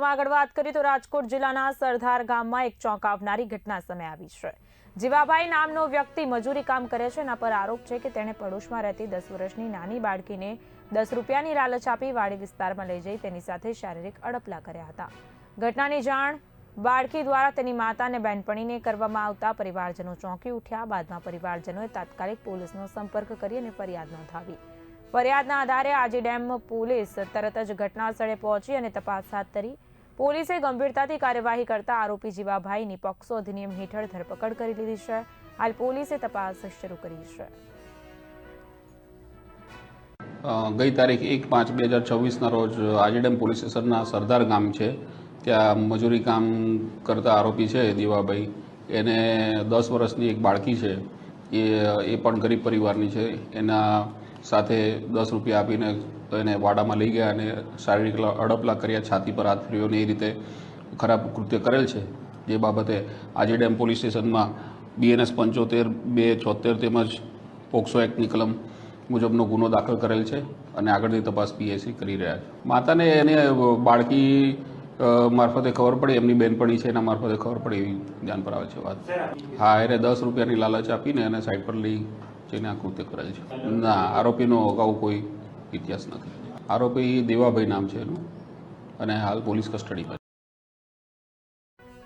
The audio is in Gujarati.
આગળ વાત કરીએ તો રાજકોટ જિલ્લાના સરદાર ગામમાં એક ચોંકાવનારી ઘટના સામે આવી છે। જીવાભાઈ નામનો વ્યક્તિ મજૂરી કામ કરે છે। એના પર આરોપ છે કે તેણે પડોશમાં રહેતી 10 વર્ષની નાની બાળકીને 10 રૂપિયાની લાલચ આપી વાડી વિસ્તારમાં લઈ જઈ તેની સાથે શારીરિક અડપલા કર્યા હતા। ઘટનાની જાણ બાળકી દ્વારા તેની માતા અને બહેનપણીને કરવામાં આવતા પરિવારજનો ચોંકી ઉઠ્યા। બાદમાં પરિવારજનોએ તાત્કાલિક પોલીસનો સંપર્ક કરી અને ફરિયાદ નોંધાવી। ફરિયાદના આધારે આજીડેમ પોલીસ તરત જ ઘટના સ્થળે પહોંચી અને તપાસ હાથ ધરી। પોલીસે ગંભીરતાથી કાર્યવાહી કરતા આરોપી જીવાભાઈની પોક્સો અધિનિયમ હેઠળ ધરપકડ કરી લીધી છે। હાલ પોલીસે તપાસ શરૂ કરી છે। ગઈ તારીખ 1/5/2024ના રોજ આજીડેમ પોલીસ સ્ટેશનના સરદાર ગામ છે ત્યાં મજૂરી કામ કરતા આરોપી છે દીવાભાઈ, એને 10 વર્ષની એક બાળકી છે, એ પણ ગરીબ પરિવારની છે। એના સાથે 10 રૂપિયા આપીને એને વાડામાં લઈ ગયા અને શારીરિક અડપલા કર્યા, છાતી પર હાથ ફેરવ્યો ને એ રીતે ખરાબ કૃત્ય કરેલ છે। જે બાબતે આજીડેમ પોલીસ સ્ટેશનમાં BNS 75/2/76 તેમજ પોક્સો એક્ટની કલમ મુજબનો ગુનો દાખલ કરેલ છે અને આગળની તપાસ PSC કરી રહ્યા છે। માતાને એને બાળકી મારફતે ખબર પડી, એમની બેનપણી છે એના મારફતે ખબર પડી એવી ધ્યાન પર આવે છે વાત। હા, એને 10 રૂપિયાની લાલચ આપીને એને સાઈડ પર લઈ જઈને આ કૃત્ય કરેલ છે। ના, આરોપીનો અગાઉ કોઈ ઇતિહાસ નથી। આરોપી દેવાભાઈ નામ છે એનું અને હાલ પોલીસ કસ્ટડીમાં છે।